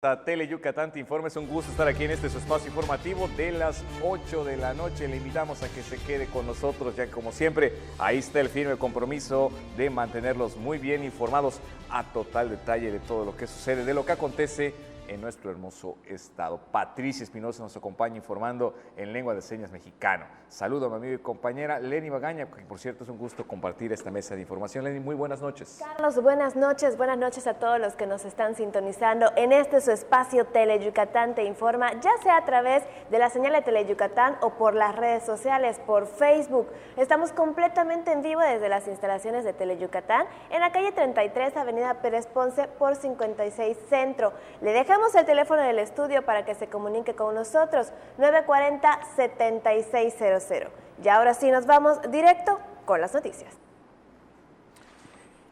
A Tele Yucatán te informa, es un gusto estar aquí en este su espacio informativo de las 8 de la noche. Le invitamos a que se quede con nosotros, ya que como siempre, ahí está el firme compromiso de mantenerlos muy bien informados a total detalle de todo lo que sucede, de lo que acontece en nuestro hermoso estado. Patricia Espinosa nos acompaña informando en lengua de señas mexicano. Saludo a mi amigo y compañera Lenny Magaña, que por cierto es un gusto compartir esta mesa de información. Lenny, muy buenas noches. Carlos, buenas noches a todos los que nos están sintonizando en este su espacio Tele Yucatán te informa, ya sea a través de la señal de Tele Yucatán o por las redes sociales, por Facebook. Estamos completamente en vivo desde las instalaciones de Tele Yucatán en la calle 33, avenida Pérez Ponce por 56 Centro. Le dejamos el teléfono del estudio para que se comunique con nosotros, 940-7600. Y ahora sí nos vamos directo con las noticias.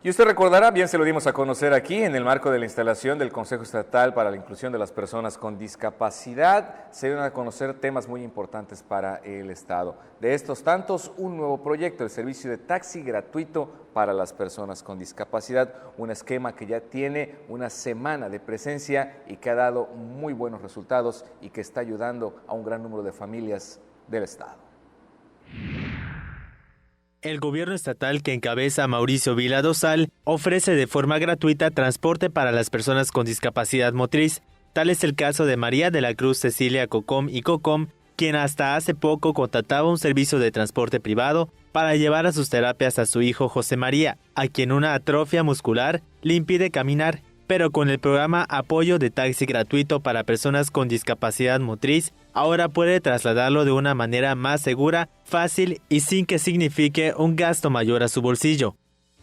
Y usted recordará, bien se lo dimos a conocer aquí, en el marco de la instalación del Consejo Estatal para la Inclusión de las Personas con Discapacidad, se dieron a conocer temas muy importantes para el Estado. De estos tantos, un nuevo proyecto, el servicio de taxi gratuito para las personas con discapacidad, un esquema que ya tiene una semana de presencia y que ha dado muy buenos resultados y que está ayudando a un gran número de familias del Estado. El gobierno estatal que encabeza Mauricio Vila Dosal ofrece de forma gratuita transporte para las personas con discapacidad motriz. Tal es el caso de María de la Cruz Cecilia Cocom y Cocom, quien hasta hace poco contrataba un servicio de transporte privado para llevar a sus terapias a su hijo José María, a quien una atrofia muscular le impide caminar, pero con el programa Apoyo de Taxi Gratuito para Personas con Discapacidad Motriz, ahora puede trasladarlo de una manera más segura, fácil y sin que signifique un gasto mayor a su bolsillo.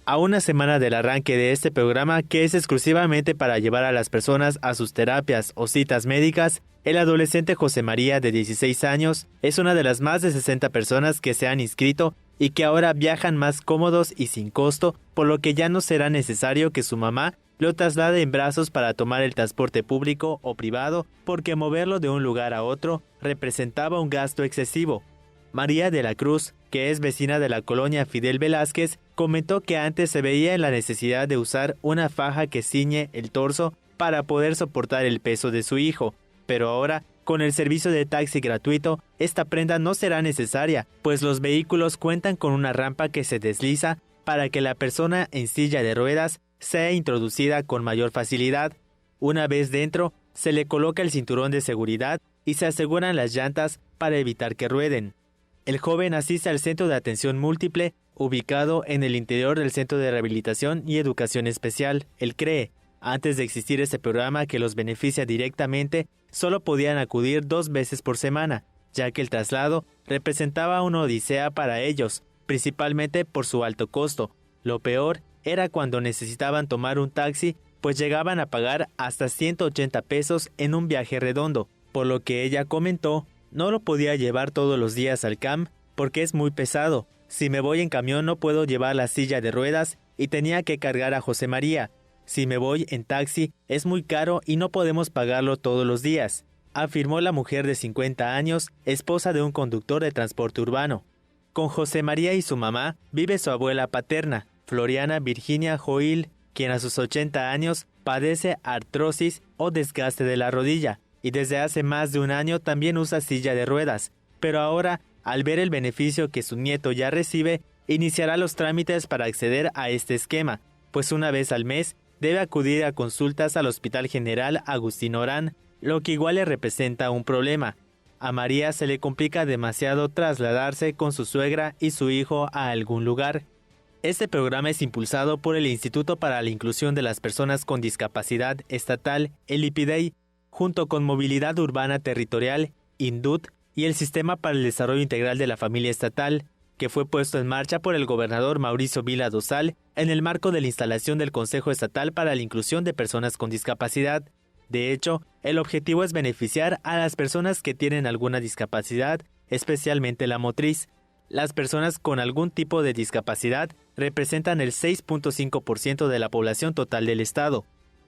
A una semana del arranque de este programa, que es exclusivamente para llevar a las personas a sus terapias o citas médicas, el adolescente José María, de 16 años, es una de las más de 60 personas que se han inscrito y que ahora viajan más cómodos y sin costo, por lo que ya no será necesario que su mamá lo traslade en brazos para tomar el transporte público o privado, porque moverlo de un lugar a otro representaba un gasto excesivo. María de la Cruz, que es vecina de la colonia Fidel Velázquez, comentó que antes se veía en la necesidad de usar una faja que ciñe el torso para poder soportar el peso de su hijo, pero ahora, con el servicio de taxi gratuito, esta prenda no será necesaria, pues los vehículos cuentan con una rampa que se desliza para que la persona en silla de ruedas sea introducida con mayor facilidad. Una vez dentro, se le coloca el cinturón de seguridad y se aseguran las llantas para evitar que rueden. El joven asiste al Centro de Atención Múltiple, ubicado en el interior del Centro de Rehabilitación y Educación Especial, el CREE. Antes de existir este programa que los beneficia directamente, solo podían acudir 2 veces por semana, ya que el traslado representaba una odisea para ellos, principalmente por su alto costo. Lo peor era cuando necesitaban tomar un taxi, pues llegaban a pagar hasta 180 pesos en un viaje redondo, por lo que ella comentó, no lo podía llevar todos los días al CAM porque es muy pesado. Si me voy en camión no puedo llevar la silla de ruedas y tenía que cargar a José María. Si me voy en taxi es muy caro y no podemos pagarlo todos los días, afirmó la mujer de 50 años, esposa de un conductor de transporte urbano. Con José María y su mamá vive su abuela paterna, Floriana Virginia Joil, quien a sus 80 años padece artrosis o desgaste de la rodilla y desde hace más de un año también usa silla de ruedas, pero ahora, al ver el beneficio que su nieto ya recibe, iniciará los trámites para acceder a este esquema, pues una vez al mes debe acudir a consultas al Hospital General Agustín Orán, lo que igual le representa un problema. A María se le complica demasiado trasladarse con su suegra y su hijo a algún lugar. Este programa es impulsado por el Instituto para la Inclusión de las Personas con Discapacidad Estatal, el IPIDEI, junto con Movilidad Urbana Territorial, INDUT, y el Sistema para el Desarrollo Integral de la Familia Estatal, que fue puesto en marcha por el gobernador Mauricio Vila Dosal en el marco de la instalación del Consejo Estatal para la Inclusión de Personas con Discapacidad. De hecho, el objetivo es beneficiar a las personas que tienen alguna discapacidad, especialmente la motriz. Las personas con algún tipo de discapacidad representan el 6.5% de la población total del estado.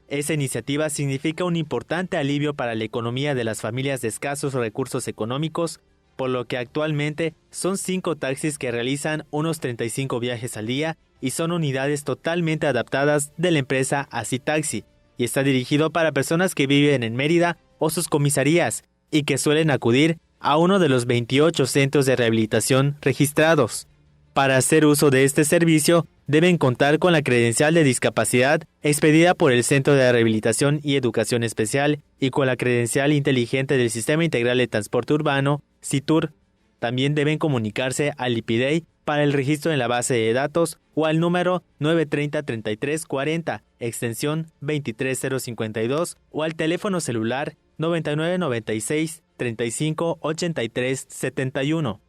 Esa iniciativa significa un importante alivio para la economía de las familias de escasos recursos económicos, por lo que actualmente son 5 taxis que realizan unos 35 viajes al día y son unidades totalmente adaptadas de la empresa Así Taxi, y está dirigido para personas que viven en Mérida o sus comisarías y que suelen acudir a uno de los 28 centros de rehabilitación registrados. Para hacer uso de este servicio, deben contar con la credencial de discapacidad expedida por el Centro de Rehabilitación y Educación Especial y con la credencial inteligente del Sistema Integral de Transporte Urbano, CITUR. También deben comunicarse al IPIDEI para el registro en la base de datos o al número 930-3340, extensión 23052 o al teléfono celular 9996-358371.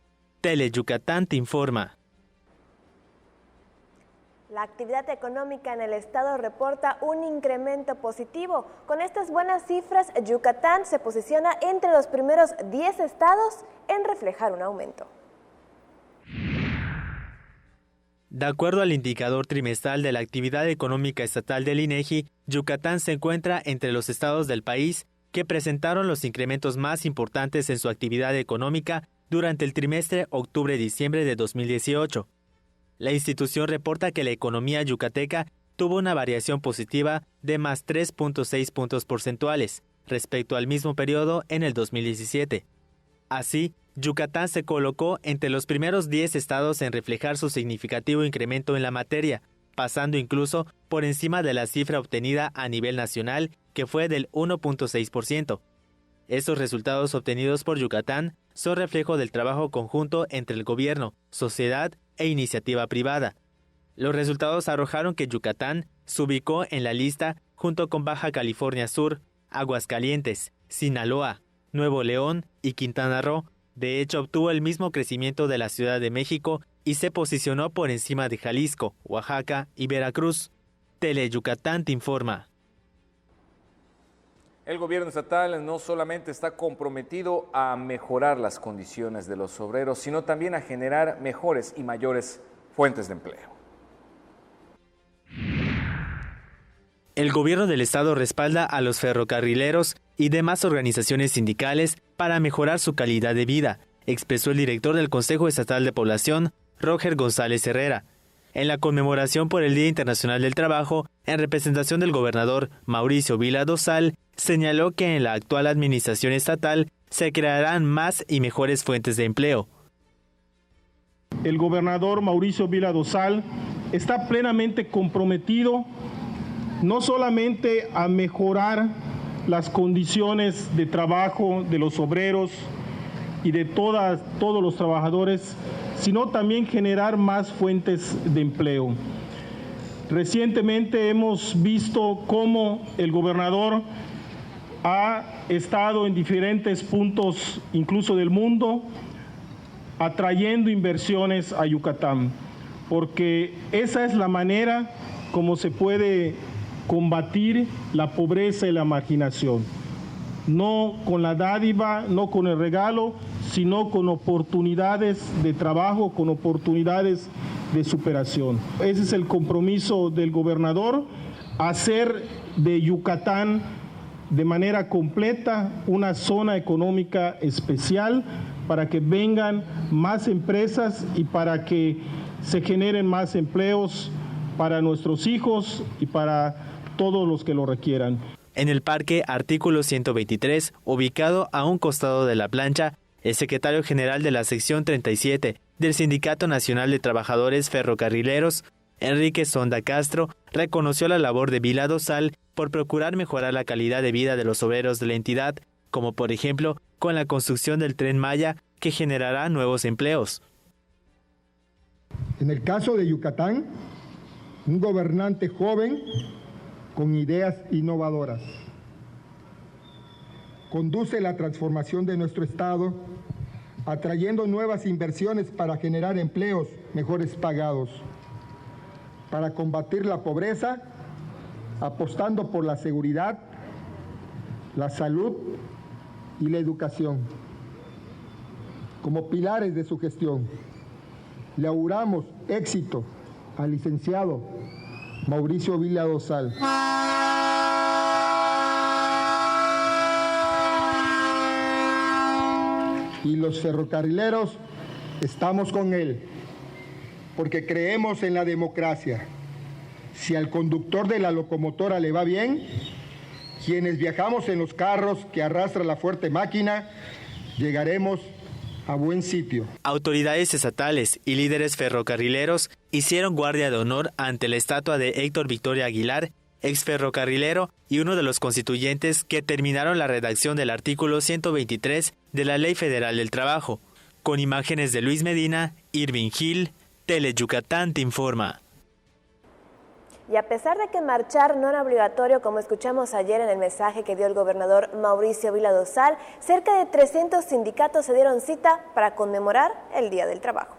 Teleyucatán te informa. La actividad económica en el estado reporta un incremento positivo. Con estas buenas cifras, Yucatán se posiciona entre los primeros 10 estados en reflejar un aumento. De acuerdo al indicador trimestral de la actividad económica estatal del INEGI, Yucatán se encuentra entre los estados del país que presentaron los incrementos más importantes en su actividad económica durante el trimestre octubre-diciembre de 2018. La institución reporta que la economía yucateca tuvo una variación positiva de más 3.6 puntos porcentuales respecto al mismo periodo en el 2017. Así, Yucatán se colocó entre los primeros 10 estados en reflejar su significativo incremento en la materia, pasando incluso por encima de la cifra obtenida a nivel nacional, que fue del 1.6%. Estos resultados obtenidos por Yucatán son reflejo del trabajo conjunto entre el gobierno, sociedad e iniciativa privada. Los resultados arrojaron que Yucatán se ubicó en la lista junto con Baja California Sur, Aguascalientes, Sinaloa, Nuevo León y Quintana Roo. De hecho, obtuvo el mismo crecimiento de la Ciudad de México y se posicionó por encima de Jalisco, Oaxaca y Veracruz. Teleyucatán te informa. El gobierno estatal no solamente está comprometido a mejorar las condiciones de los obreros, sino también a generar mejores y mayores fuentes de empleo. El gobierno del estado respalda a los ferrocarrileros y demás organizaciones sindicales para mejorar su calidad de vida, expresó el director del Consejo Estatal de Población, Roger González Herrera. En la conmemoración por el Día Internacional del Trabajo, en representación del gobernador Mauricio Vila Dosal, señaló que en la actual administración estatal se crearán más y mejores fuentes de empleo. El gobernador Mauricio Vila Dosal está plenamente comprometido no solamente a mejorar las condiciones de trabajo de los obreros y de todos los trabajadores, sino también generar más fuentes de empleo. Recientemente hemos visto cómo el gobernador ha estado en diferentes puntos, incluso del mundo, atrayendo inversiones a Yucatán, porque esa es la manera como se puede combatir la pobreza y la marginación. No con la dádiva, no con el regalo, sino con oportunidades de trabajo, con oportunidades de superación. Ese es el compromiso del gobernador, hacer de Yucatán de manera completa una zona económica especial para que vengan más empresas y para que se generen más empleos para nuestros hijos y para todos los que lo requieran. En el Parque Artículo 123, ubicado a un costado de la plancha, el secretario general de la sección 37 del Sindicato Nacional de Trabajadores Ferrocarrileros, Enrique Sonda Castro, reconoció la labor de Vila Dosal por procurar mejorar la calidad de vida de los obreros de la entidad, como por ejemplo con la construcción del Tren Maya, que generará nuevos empleos. En el caso de Yucatán, un gobernante joven con ideas innovadoras conduce la transformación de nuestro estado, atrayendo nuevas inversiones para generar empleos mejores pagados, para combatir la pobreza, apostando por la seguridad, la salud y la educación como pilares de su gestión. Le auguramos éxito al licenciado Mauricio Vila Dosal. Y los ferrocarrileros estamos con él, porque creemos en la democracia. Si al conductor de la locomotora le va bien, Quienes viajamos en los carros que arrastra la fuerte máquina, llegaremos a buen sitio. Autoridades estatales y líderes ferrocarrileros hicieron guardia de honor ante la estatua de Héctor Victoria Aguilar, ex ferrocarrilero y uno de los constituyentes que terminaron la redacción del artículo 123 de la Ley Federal del Trabajo. Con imágenes de Luis Medina, Irving Gil, Teleyucatán te informa. Y a pesar de que marchar no era obligatorio, como escuchamos ayer en el mensaje que dio el gobernador Mauricio Vila Dosal, cerca de 300 sindicatos se dieron cita para conmemorar el Día del Trabajo.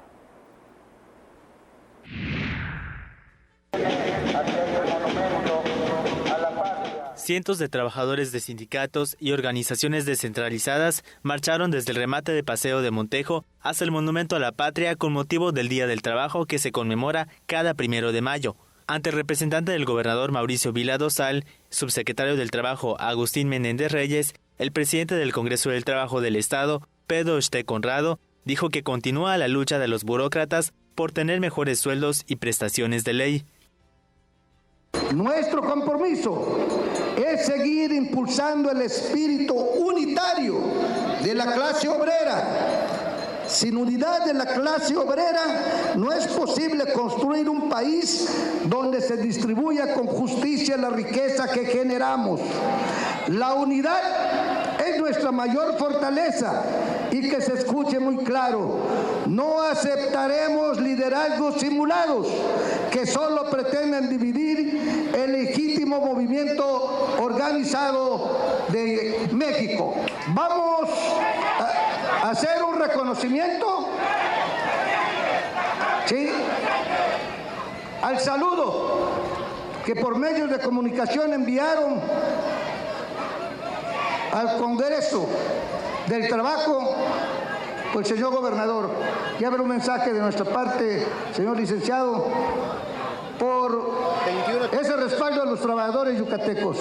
Cientos de trabajadores de sindicatos y organizaciones descentralizadas marcharon desde el remate de Paseo de Montejo hasta el Monumento a la Patria con motivo del Día del Trabajo que se conmemora cada 1 de mayo. Ante el representante del gobernador Mauricio Vila Dosal, subsecretario del Trabajo Agustín Menéndez Reyes, el presidente del Congreso del Trabajo del Estado, Pedro Ste Conrado, dijo que continúa la lucha de los burócratas por tener mejores sueldos y prestaciones de ley. Nuestro compromiso es seguir impulsando el espíritu unitario de la clase obrera. Sin unidad de la clase obrera no es posible construir un país donde se distribuya con justicia la riqueza que generamos. La unidad es nuestra mayor fortaleza y que se escuche muy claro. No aceptaremos liderazgos simulados que solo pretenden dividir el legítimo movimiento organizado de México. Vamos a hacer un reconocimiento, ¿sí?, al saludo que por medios de comunicación enviaron al Congreso del Trabajo, pues señor gobernador, ya habrá un mensaje de nuestra parte, señor licenciado, por ese respaldo a los trabajadores yucatecos.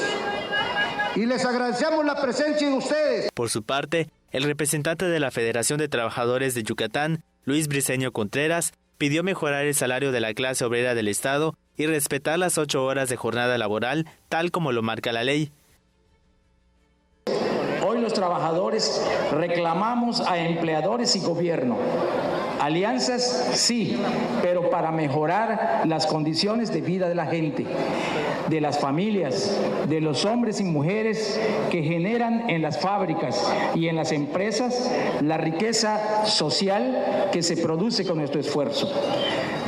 Y les agradecemos la presencia de ustedes. Por su parte, el representante de la Federación de Trabajadores de Yucatán, Luis Briceño Contreras, pidió mejorar el salario de la clase obrera del Estado y respetar las 8 horas de jornada laboral, tal como lo marca la ley. Hoy los trabajadores reclamamos a empleadores y gobierno. Alianzas, sí, pero para mejorar las condiciones de vida de la gente, de las familias, de los hombres y mujeres que generan en las fábricas y en las empresas la riqueza social que se produce con nuestro esfuerzo.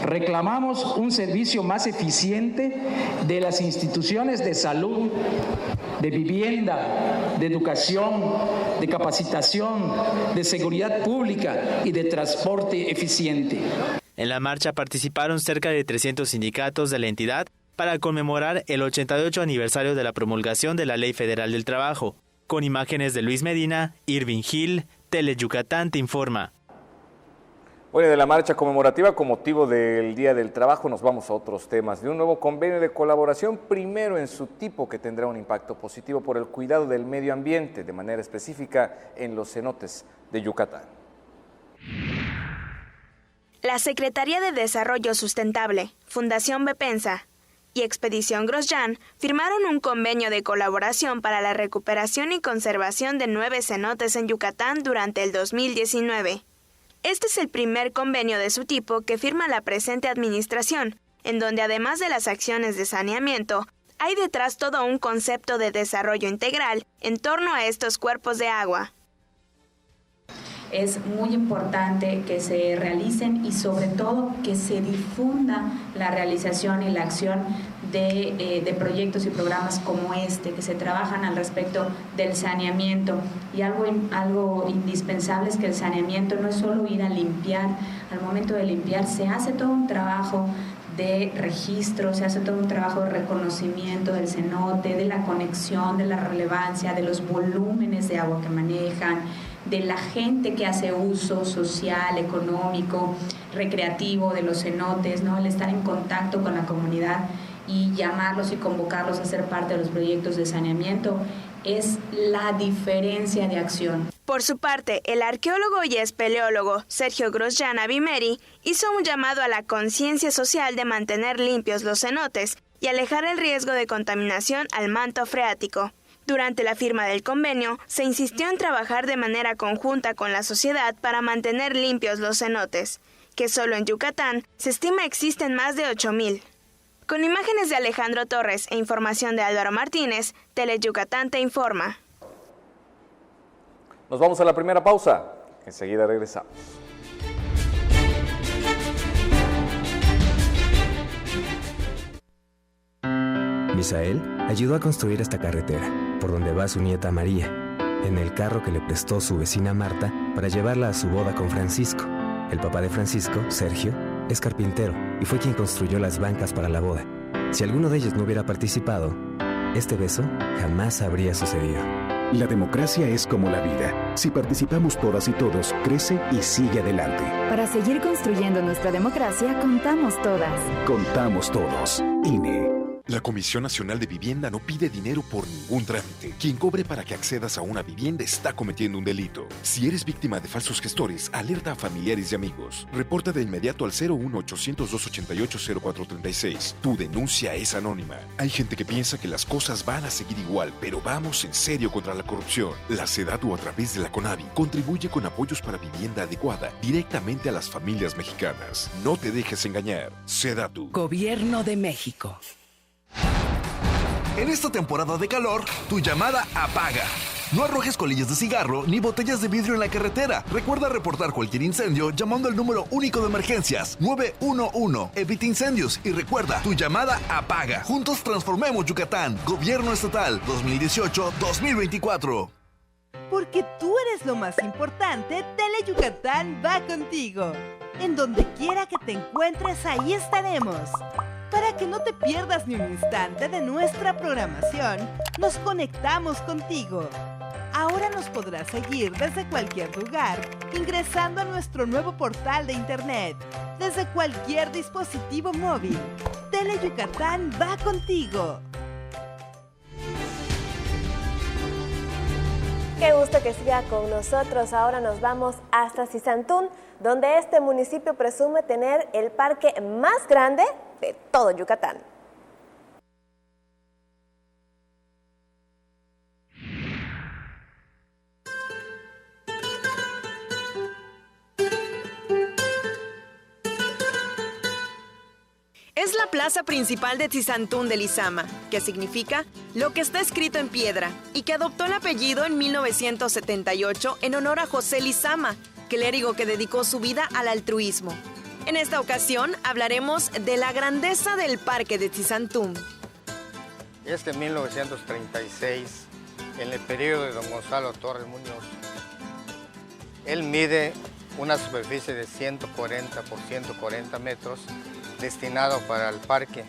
Reclamamos un servicio más eficiente de las instituciones de salud, de vivienda, de educación, de capacitación, de seguridad pública y de transporte eficiente. En la marcha participaron cerca de 300 sindicatos de la entidad para conmemorar el 88 aniversario de la promulgación de la Ley Federal del Trabajo. Con imágenes de Luis Medina, Irving Gil, Teleyucatán te informa. Bueno, de la marcha conmemorativa con motivo del Día del Trabajo nos vamos a otros temas. De un nuevo convenio de colaboración, primero en su tipo, que tendrá un impacto positivo por el cuidado del medio ambiente, de manera específica en los cenotes de Yucatán. La Secretaría de Desarrollo Sustentable, Fundación Bepensa y Expedición Grosjean firmaron un convenio de colaboración para la recuperación y conservación de 9 cenotes en Yucatán durante el 2019. Este es el primer convenio de su tipo que firma la presente administración, en donde además de las acciones de saneamiento, hay detrás todo un concepto de desarrollo integral en torno a estos cuerpos de agua. Es muy importante que se realicen y sobre todo que se difunda la realización y la acción de proyectos y programas como este, que se trabajan al respecto del saneamiento. Y algo indispensable es que el saneamiento no es solo ir a limpiar. Al momento de limpiar se hace todo un trabajo de registro, se hace todo un trabajo de reconocimiento del cenote, de la conexión, de la relevancia, de los volúmenes de agua que manejan, de la gente que hace uso social, económico, recreativo de los cenotes, ¿no? El estar en contacto con la comunidad y llamarlos y convocarlos a ser parte de los proyectos de saneamiento es la diferencia de acción. Por su parte, el arqueólogo y espeleólogo Sergio Grosjean Avimeri hizo un llamado a la conciencia social de mantener limpios los cenotes y alejar el riesgo de contaminación al manto freático. Durante la firma del convenio, se insistió en trabajar de manera conjunta con la sociedad para mantener limpios los cenotes, que solo en Yucatán se estima existen más de 8,000. Con imágenes de Alejandro Torres e información de Álvaro Martínez, Teleyucatán te informa. Nos vamos a la primera pausa. Enseguida regresamos. Misael ayudó a construir esta carretera, por donde va su nieta María, en el carro que le prestó su vecina Marta para llevarla a su boda con Francisco. El papá de Francisco, Sergio, es carpintero y fue quien construyó las bancas para la boda. Si alguno de ellos no hubiera participado, este beso jamás habría sucedido. La democracia es como la vida. Si participamos todas y todos, crece y sigue adelante. Para seguir construyendo nuestra democracia, contamos todas. Contamos todos. INE. La Comisión Nacional de Vivienda no pide dinero por ningún trámite. Quien cobre para que accedas a una vivienda está cometiendo un delito. Si eres víctima de falsos gestores, alerta a familiares y amigos. Reporta de inmediato al 01800-288-0436. Tu denuncia es anónima. Hay gente que piensa que las cosas van a seguir igual, pero vamos en serio contra la corrupción. La SEDATU, a través de la CONAVI, contribuye con apoyos para vivienda adecuada directamente a las familias mexicanas. No te dejes engañar. SEDATU. Gobierno de México. En esta temporada de calor, tu llamada apaga. No arrojes colillas de cigarro ni botellas de vidrio en la carretera. Recuerda reportar cualquier incendio llamando al número único de emergencias 911. Evita incendios y recuerda, tu llamada apaga. Juntos transformemos Yucatán. Gobierno Estatal 2018-2024. Porque tú eres lo más importante, Teleyucatán va contigo. En donde quiera que te encuentres, ahí estaremos. Para que no te pierdas ni un instante de nuestra programación, nos conectamos contigo. Ahora nos podrás seguir desde cualquier lugar, ingresando a nuestro nuevo portal de internet, desde cualquier dispositivo móvil. Teleyucatán va contigo. Qué gusto que siga con nosotros. Ahora nos vamos hasta Zizantún, donde este municipio presume tener el parque más grande de todo Yucatán. Es la plaza principal de Zizantún de Lizama, que significa lo que está escrito en piedra, y que adoptó el apellido en 1978 en honor a José Lizama, clérigo que dedicó su vida al altruismo. En esta ocasión hablaremos de la grandeza del parque de Zizantún. En 1936, en el periodo de don Gonzalo Torres Muñoz, él mide una superficie de 140 por 140 metros destinado para el parque,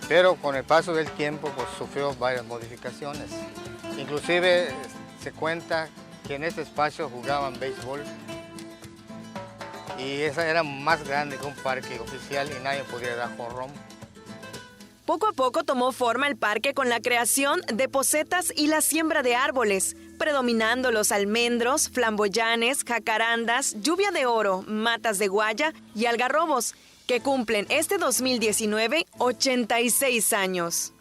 pero con el paso del tiempo pues, sufrió varias modificaciones. Inclusive se cuenta que en este espacio jugaban béisbol y esa era más grande que un parque oficial y nadie podía dar jonrón. Poco a poco tomó forma el parque con la creación de posetas y la siembra de árboles, predominando los almendros, flamboyanes, jacarandas, lluvia de oro, matas de guaya y algarrobos, que cumplen este 2019 86 años.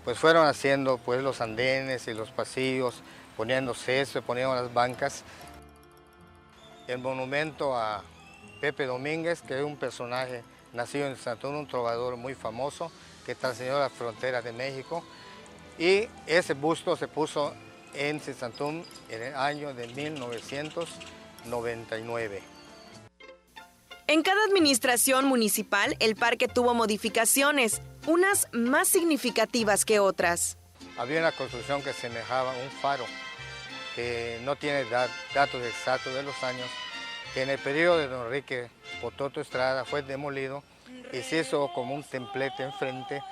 Pues fueron haciendo pues, los andenes y los pasillos, poniendo césped, poniendo las bancas. El monumento a Pepe Domínguez, que es un personaje nacido en Zizantún, un trovador muy famoso, que trascendió las fronteras de México. Y ese busto se puso en Zizantún en el año de 1999. En cada administración municipal, el parque tuvo modificaciones, unas más significativas que otras. Había una construcción que semejaba un faro, que no tiene datos exactos de los años, que en el periodo de don Enrique Pototo Estrada fue demolido y se hizo como un templete enfrente,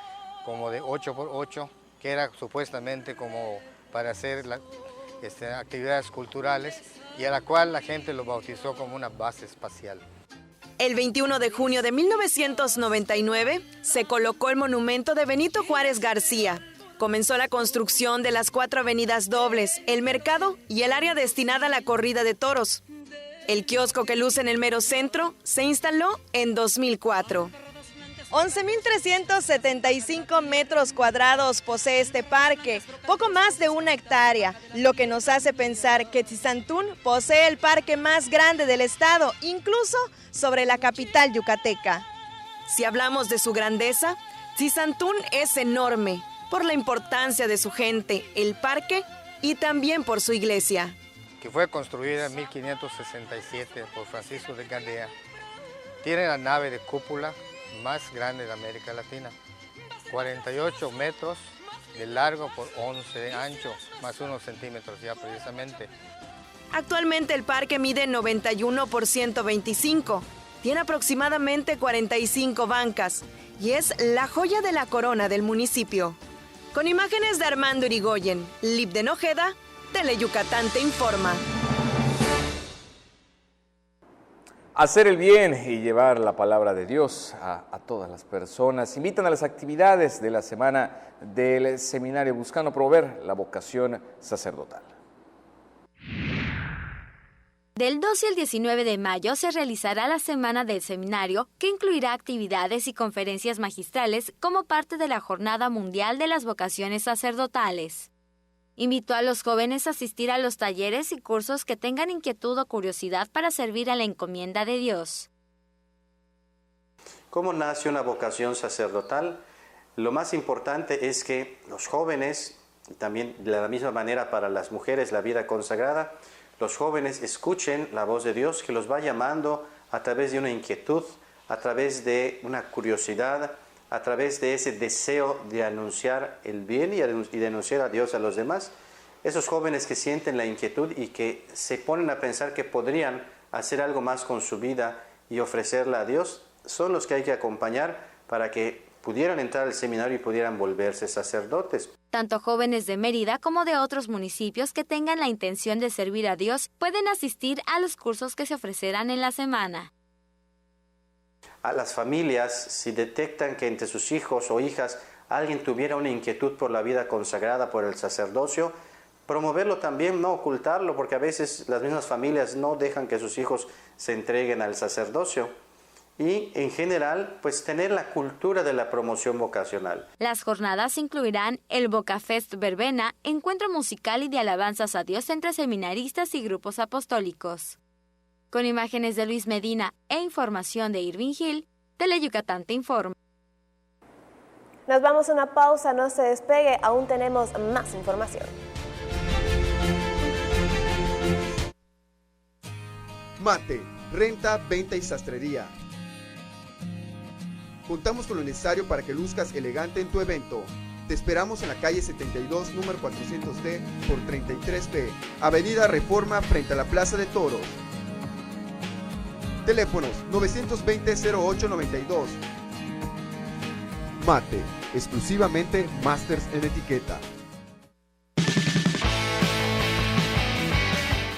como de 8x8, que era supuestamente como para hacer actividades culturales y a la cual la gente lo bautizó como una base espacial. El 21 de junio de 1999 se colocó el monumento de Benito Juárez García. Comenzó la construcción de las 4 avenidas dobles, el mercado y el área destinada a la corrida de toros. El kiosco que luce en el mero centro se instaló en 2004. 11.375 metros cuadrados posee este parque, poco más de 1 hectárea, lo que nos hace pensar que Tizantún posee el parque más grande del estado, incluso sobre la capital yucateca. Si hablamos de su grandeza, Tizantún es enorme por la importancia de su gente, el parque y también por su iglesia. Que fue construida en 1567 por Francisco de Gandea. Tiene la nave de cúpula más grande de América Latina, 48 metros de largo por 11 de ancho, más unos centímetros ya precisamente. Actualmente el parque mide 91 por 125, tiene aproximadamente 45 bancas y es la joya de la corona del municipio. Con imágenes de Armando Irigoyen, Libden Ojeda, Teleyucatán te informa. Hacer el bien y llevar la palabra de Dios a todas las personas. Invitan a las actividades de la semana del seminario buscando promover la vocación sacerdotal. Del 12 al 19 de mayo se realizará la Semana del Seminario, que incluirá actividades y conferencias magistrales como parte de la Jornada Mundial de las Vocaciones Sacerdotales. Invitó a los jóvenes a asistir a los talleres y cursos que tengan inquietud o curiosidad para servir a la encomienda de Dios. ¿Cómo nace una vocación sacerdotal? Lo más importante es que los jóvenes, y también de la misma manera para las mujeres la vida consagrada, los jóvenes escuchen la voz de Dios que los va llamando a través de una inquietud, a través de una curiosidad, a través de ese deseo de anunciar el bien y de anunciar a Dios a los demás. Esos jóvenes que sienten la inquietud y que se ponen a pensar que podrían hacer algo más con su vida y ofrecerla a Dios, son los que hay que acompañar para que pudieran entrar al seminario y pudieran volverse sacerdotes. Tanto jóvenes de Mérida como de otros municipios que tengan la intención de servir a Dios pueden asistir a los cursos que se ofrecerán en la semana. A las familias, si detectan que entre sus hijos o hijas alguien tuviera una inquietud por la vida consagrada, por el sacerdocio, promoverlo también, no ocultarlo, porque a veces las mismas familias no dejan que sus hijos se entreguen al sacerdocio. Y en general, pues tener la cultura de la promoción vocacional. Las jornadas incluirán el Vocafest Verbena, encuentro musical y de alabanzas a Dios entre seminaristas y grupos apostólicos. Con imágenes de Luis Medina e información de Irving Hill, Teleyucatán te informa. Nos vamos a una pausa, no se despegue, aún tenemos más información. Mate, renta, venta y sastrería. Contamos con lo necesario para que luzcas elegante en tu evento. Te esperamos en la calle 72, número 400D por 33B, Avenida Reforma frente a la Plaza de Toros. Teléfonos 920-0892. Mate, exclusivamente Masters en etiqueta.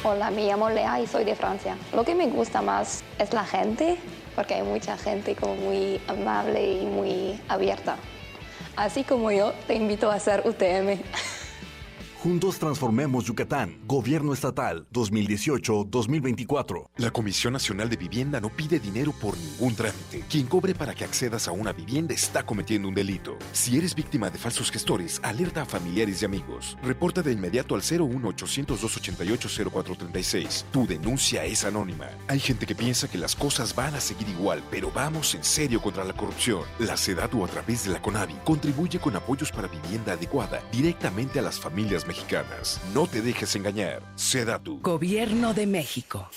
Hola, me llamo Lea y soy de Francia. Lo que me gusta más es la gente, porque hay mucha gente como muy amable y muy abierta. Así como yo, te invito a hacer UTM. Juntos transformemos Yucatán. Gobierno Estatal 2018-2024. La Comisión Nacional de Vivienda no pide dinero por ningún trámite. Quien cobre para que accedas a una vivienda está cometiendo un delito. Si eres víctima de falsos gestores, alerta a familiares y amigos. Reporta de inmediato al 01800-288-0436. Tu denuncia es anónima. Hay gente que piensa que las cosas van a seguir igual, pero vamos en serio contra la corrupción. La SEDATU, a través de la CONAVI, contribuye con apoyos para vivienda adecuada directamente a las familias mexicanas. No te dejes engañar. SEDATU. Gobierno de México.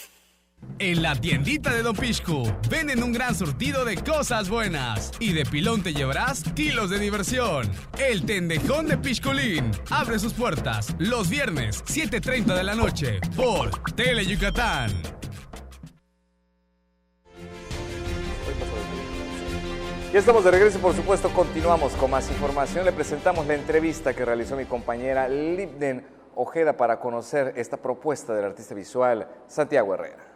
En la tiendita de Don Pixcu venden un gran surtido de cosas buenas y de pilón te llevarás kilos de diversión. El Tendejón de Pixculín abre sus puertas los viernes 7:30 de la noche por Teleyucatán. Ya estamos de regreso, por supuesto, continuamos con más información. Le presentamos la entrevista que realizó mi compañera Libden Ojeda para conocer esta propuesta del artista visual Santiago Herrera.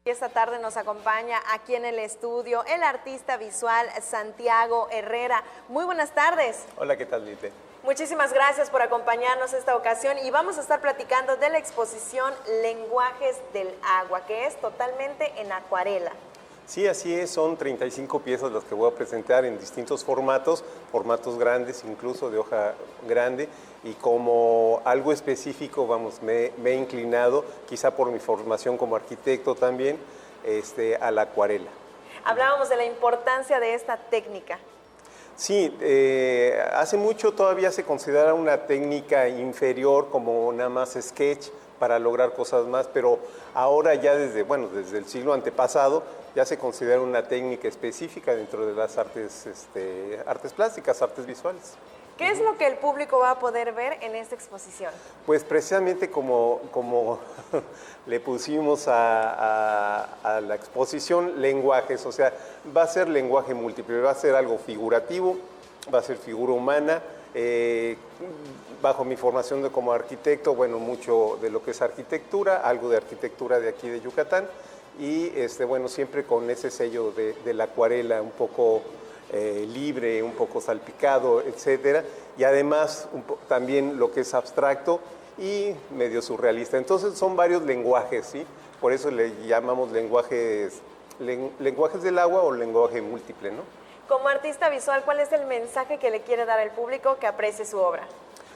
Esta tarde nos acompaña aquí en el estudio el artista visual Santiago Herrera. Muy buenas tardes. Hola, ¿qué tal, Lite? Muchísimas gracias por acompañarnos esta ocasión y vamos a estar platicando de la exposición Lenguajes del Agua, que es totalmente en acuarela. Sí, así es, son 35 piezas las que voy a presentar en distintos formatos grandes, incluso de hoja grande, y como algo específico, me he inclinado, quizá por mi formación como arquitecto también, a la acuarela. Hablábamos de la importancia de esta técnica. Sí, hace mucho todavía se considera una técnica inferior, como nada más sketch, para lograr cosas más, pero ahora ya desde el siglo antepasado ya se considera una técnica específica dentro de las artes plásticas, artes visuales. ¿Qué es lo que el público va a poder ver en esta exposición? Pues precisamente como le pusimos a la exposición, lenguajes, o sea, va a ser lenguaje múltiple, va a ser algo figurativo, va a ser figura humana. Bajo mi formación como arquitecto, mucho de lo que es arquitectura, algo de arquitectura de aquí de Yucatán, y siempre con ese sello de la acuarela un poco libre, un poco salpicado, etcétera, y además también lo que es abstracto y medio surrealista. Entonces son varios lenguajes, ¿sí? Por eso le llamamos lenguajes del agua o lenguaje múltiple, ¿no? Como artista visual, ¿cuál es el mensaje que le quiere dar al público que aprecie su obra?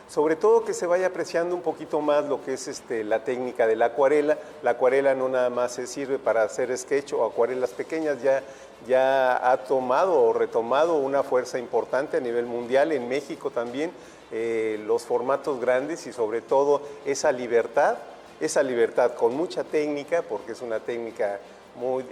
Sobre todo que se vaya apreciando un poquito más lo que es la técnica de la acuarela. La acuarela no nada más se sirve para hacer sketch o acuarelas pequeñas, ya ha tomado o retomado una fuerza importante a nivel mundial, en México también, los formatos grandes y sobre todo esa libertad con mucha técnica, porque es una técnica muy,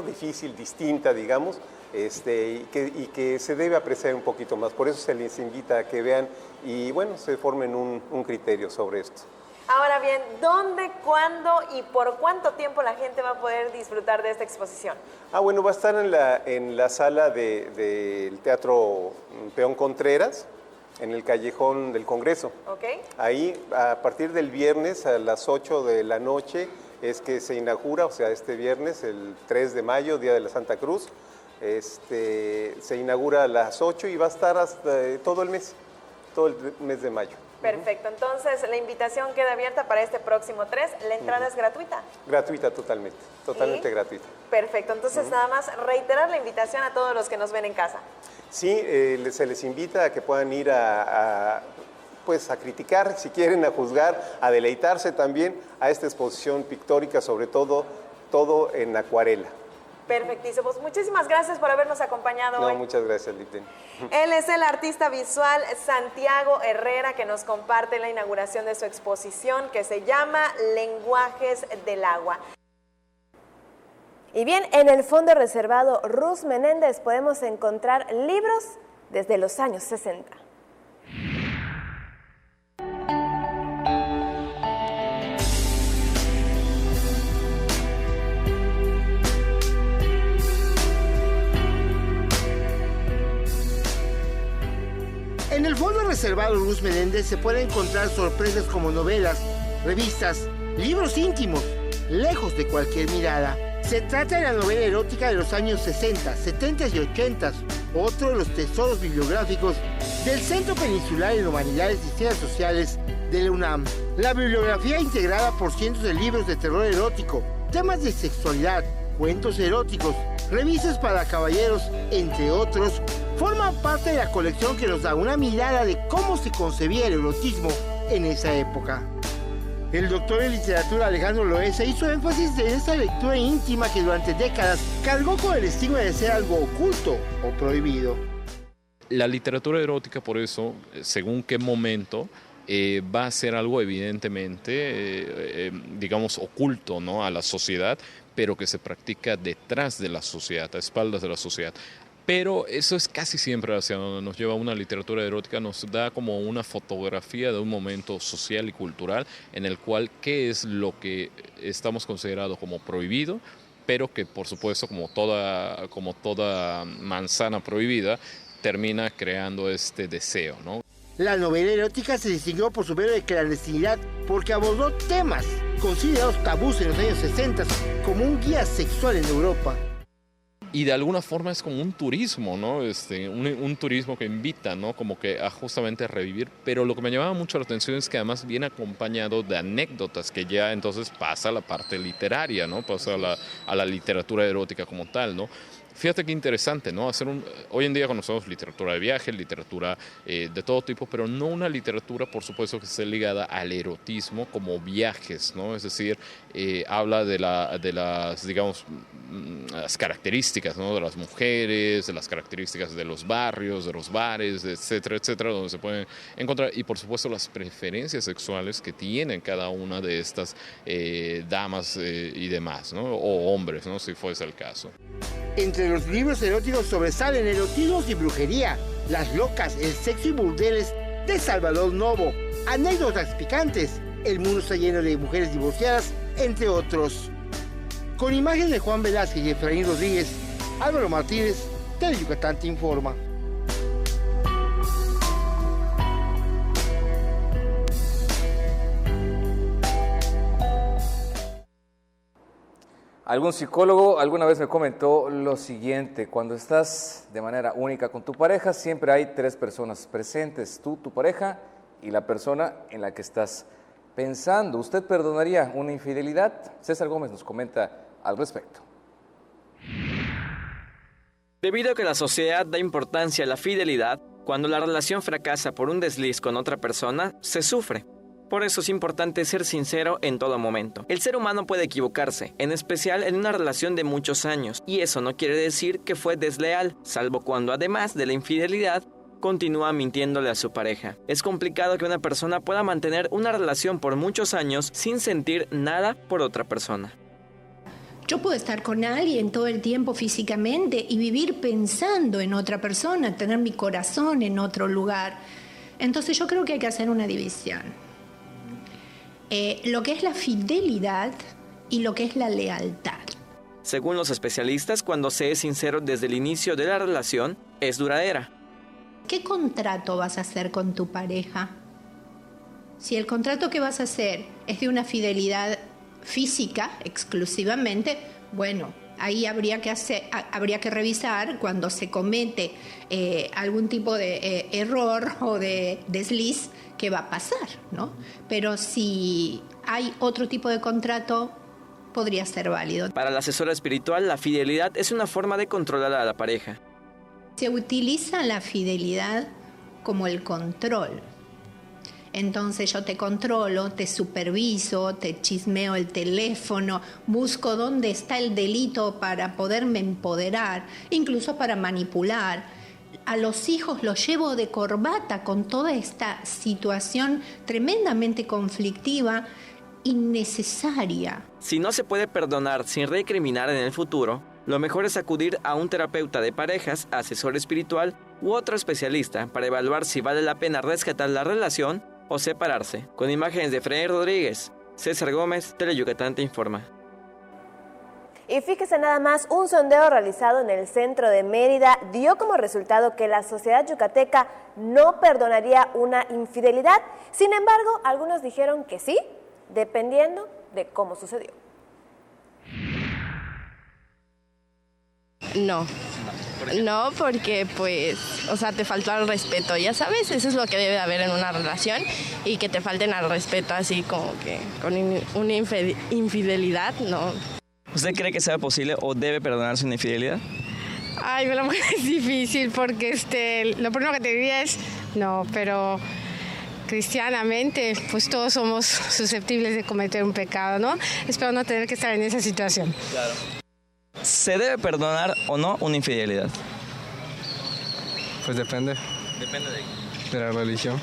difícil, distinta, digamos, y que se debe apreciar un poquito más. Por eso se les invita a que vean y se formen un criterio sobre esto. Ahora bien, ¿dónde, cuándo y por cuánto tiempo la gente va a poder disfrutar de esta exposición? Va a estar en la sala del Teatro Peón Contreras, en el Callejón del Congreso. Okay. Ahí, a partir del viernes a las 8 de la noche, es que se inaugura, o sea, este viernes, el 3 de mayo, Día de la Santa Cruz, se inaugura a las 8 y va a estar hasta todo el mes de mayo. Perfecto, entonces la invitación queda abierta para este próximo 3, ¿la entrada es gratuita? Gratuita totalmente gratuita. Perfecto, entonces nada más reiterar la invitación a todos los que nos ven en casa. Sí, se les invita a que puedan ir a criticar, si quieren, a juzgar, a deleitarse también a esta exposición pictórica, sobre todo en acuarela. Perfectísimo, pues muchísimas gracias por habernos acompañado hoy. Muchas gracias, Lipten. Él es el artista visual Santiago Herrera, que nos comparte la inauguración de su exposición que se llama Lenguajes del Agua. Y bien, en el fondo reservado Ruz Menéndez podemos encontrar libros desde los años 60. En el fondo reservado Ruz Menéndez se pueden encontrar sorpresas como novelas, revistas, libros íntimos, lejos de cualquier mirada. Se trata de la novela erótica de los años 60, 70 y 80, otro de los tesoros bibliográficos del Centro Peninsular en Humanidades y Ciencias Sociales de la UNAM. La bibliografía, integrada por cientos de libros de terror erótico, temas de sexualidad, cuentos eróticos, revistas para caballeros, entre otros, forma parte de la colección que nos da una mirada de cómo se concebía el erotismo en esa época. El doctor en literatura Alejandro Loaiza hizo énfasis en esta lectura íntima que durante décadas cargó con el estigma de ser algo oculto o prohibido. La literatura erótica, por eso, según qué momento, va a ser algo evidentemente, oculto, ¿no?, a la sociedad, pero que se practica detrás de la sociedad, a espaldas de la sociedad. Pero eso es casi siempre hacia donde nos lleva una literatura erótica, nos da como una fotografía de un momento social y cultural en el cual qué es lo que estamos considerando como prohibido, pero que por supuesto como toda manzana prohibida termina creando este deseo, ¿no? La novela erótica se distinguió por su breve clandestinidad porque abordó temas considerados tabús en los años 60 como un guía sexual en Europa. y de alguna forma es como un turismo, ¿no? Un turismo que invita, ¿no? Como que a justamente a revivir, pero lo que me llamaba mucho la atención es que además viene acompañado de anécdotas, que ya entonces pasa a la parte literaria, ¿no? Pasa a la literatura erótica como tal, ¿no? Fíjate qué interesante, ¿no? Hoy en día conocemos literatura de viaje, literatura de todo tipo, pero no una literatura, por supuesto, que esté ligada al erotismo como viajes, ¿no? Es decir, habla de las, digamos, las características, ¿no? De las mujeres, de las características de los barrios, de los bares, etcétera, etcétera, donde se pueden encontrar, y por supuesto las preferencias sexuales que tienen cada una de estas damas y demás, ¿no? O hombres, ¿no? Si fuese el caso. Entre los libros eróticos sobresalen Erotismos y brujería, Las locas, el sexo y burdeles de Salvador Novo, Anécdotas picantes, El mundo está lleno de mujeres divorciadas, entre otros. Con imágenes de Juan Velázquez y Efraín Rodríguez, Álvaro Martínez, Teleyucatán te informa. Algún psicólogo alguna vez me comentó lo siguiente: cuando estás de manera única con tu pareja, siempre hay 3 personas presentes, tú, tu pareja y la persona en la que estás pensando. ¿Usted perdonaría una infidelidad? César Gómez nos comenta al respecto. Debido a que la sociedad da importancia a la fidelidad, cuando la relación fracasa por un desliz con otra persona, se sufre. Por eso es importante ser sincero en todo momento. El ser humano puede equivocarse, en especial en una relación de muchos años, y eso no quiere decir que fue desleal, salvo cuando además de la infidelidad, continúa mintiéndole a su pareja. Es complicado que una persona pueda mantener una relación por muchos años sin sentir nada por otra persona. Yo puedo estar con alguien todo el tiempo físicamente y vivir pensando en otra persona, tener mi corazón en otro lugar. Entonces yo creo que hay que hacer una división. Lo que es la fidelidad y lo que es la lealtad. Según los especialistas, cuando se es sincero desde el inicio de la relación, es duradera. ¿Qué contrato vas a hacer con tu pareja? Si el contrato que vas a hacer es de una fidelidad física exclusivamente, bueno, ahí habría que revisar cuando se comete algún tipo de error o de desliz, qué va a pasar, ¿no? Pero si hay otro tipo de contrato, podría ser válido. Para la asesora espiritual, la fidelidad es una forma de controlar a la pareja. Se utiliza la fidelidad como el control. Entonces yo te controlo, te superviso, te chismeo el teléfono, busco dónde está el delito para poderme empoderar, incluso para manipular. A los hijos los llevo de corbata con toda esta situación tremendamente conflictiva, innecesaria. Si no se puede perdonar sin recriminar en el futuro, lo mejor es acudir a un terapeuta de parejas, asesor espiritual u otro especialista para evaluar si vale la pena rescatar la relación o separarse. Con imágenes de Efraín Rodríguez, César Gómez, Teleyucatán te informa. Y fíjese nada más, un sondeo realizado en el centro de Mérida dio como resultado que la sociedad yucateca no perdonaría una infidelidad. Sin embargo, algunos dijeron que sí, dependiendo de cómo sucedió. No, porque pues, te faltó al respeto, ya sabes, eso es lo que debe haber en una relación, y que te falten al respeto así como que con una infidelidad, no. ¿Usted cree que sea posible o debe perdonarse una infidelidad? Ay, me lo es difícil porque lo primero que te diría es no, pero cristianamente pues todos somos susceptibles de cometer un pecado, ¿no? Espero no tener que estar en esa situación. Claro. ¿Se debe perdonar o no una infidelidad? Pues depende. Depende de la religión.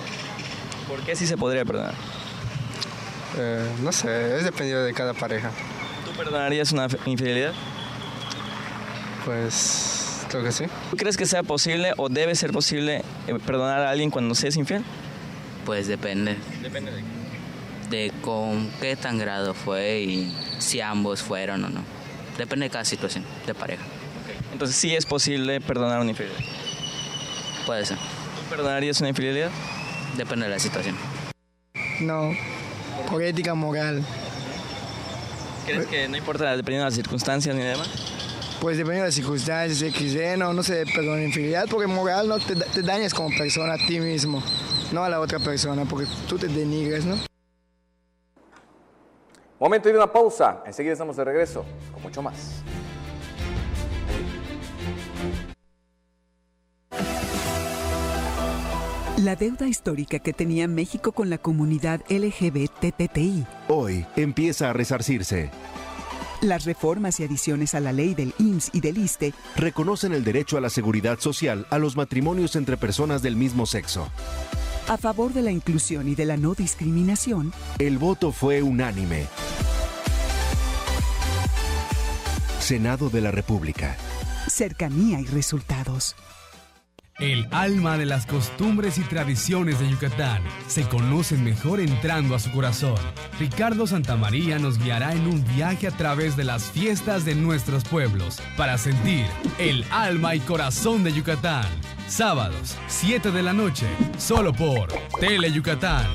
¿Por qué sí se podría perdonar? No sé, es dependiendo de cada pareja. ¿Tú perdonarías una infidelidad? Pues creo que sí. ¿Tú crees que sea posible o debe ser posible perdonar a alguien cuando se es infiel? Pues depende. ¿Depende de qué? De con qué tan grado fue y si ambos fueron o no. Depende de cada situación de pareja. Okay. Entonces, ¿sí es posible perdonar una infidelidad? Puede ser. ¿Tú perdonarías una infidelidad? Depende de la situación. No, por ética moral. ¿Crees que no importa dependiendo de las circunstancias ni demás? pues dependiendo de las circunstancias, XD, no se debe perdonar infidelidad, porque moral no te dañas como persona a ti mismo, no a la otra persona, porque tú te denigras, ¿no? Momento de una pausa, enseguida estamos de regreso con mucho más. La deuda histórica que tenía México con la comunidad LGBTTI hoy empieza a resarcirse. Las reformas y adiciones a la ley del IMSS y del ISSSTE reconocen el derecho a la seguridad social a los matrimonios entre personas del mismo sexo. A favor de la inclusión y de la no discriminación, el voto fue unánime. Senado de la República. Cercanía y resultados. El alma de las costumbres y tradiciones de Yucatán se conocen mejor entrando a su corazón. Ricardo Santamaría nos guiará en un viaje a través de las fiestas de nuestros pueblos para sentir el alma y corazón de Yucatán. Sábados, 7 de la noche, solo por Tele Yucatán.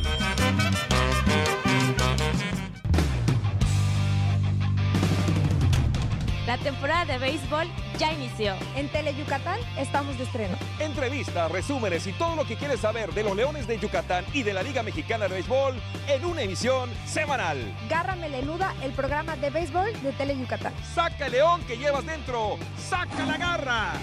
La temporada de béisbol ya inició. En Tele Yucatán estamos de estreno. Entrevistas, resúmenes y todo lo que quieres saber de los Leones de Yucatán y de la Liga Mexicana de Béisbol en una emisión semanal. Garra Melenuda, el programa de béisbol de Tele Yucatán. ¡Saca el león que llevas dentro! ¡Saca la garra!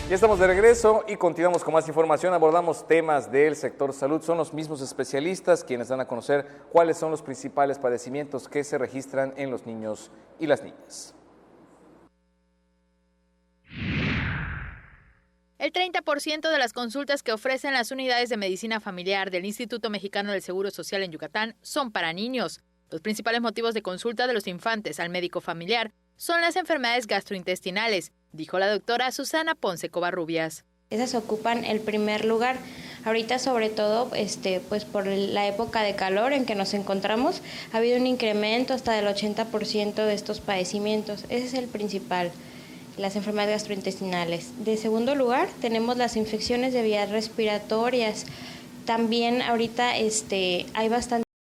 Ya estamos de regreso y continuamos con más información. Abordamos temas del sector salud. Son los mismos especialistas quienes dan a conocer cuáles son los principales padecimientos que se registran en los niños y las niñas. El 30% de las consultas que ofrecen las unidades de medicina familiar del Instituto Mexicano del Seguro Social en Yucatán son para niños. Los principales motivos de consulta de los infantes al médico familiar son las enfermedades gastrointestinales, dijo la doctora Susana Ponce Covarrubias. Esas ocupan el primer lugar. Ahorita, sobre todo, pues por la época de calor en que nos encontramos, ha habido un incremento hasta del 80% de estos padecimientos. Ese es el principal, las enfermedades gastrointestinales. De segundo lugar, tenemos las infecciones de vías respiratorias. También ahorita hay bastante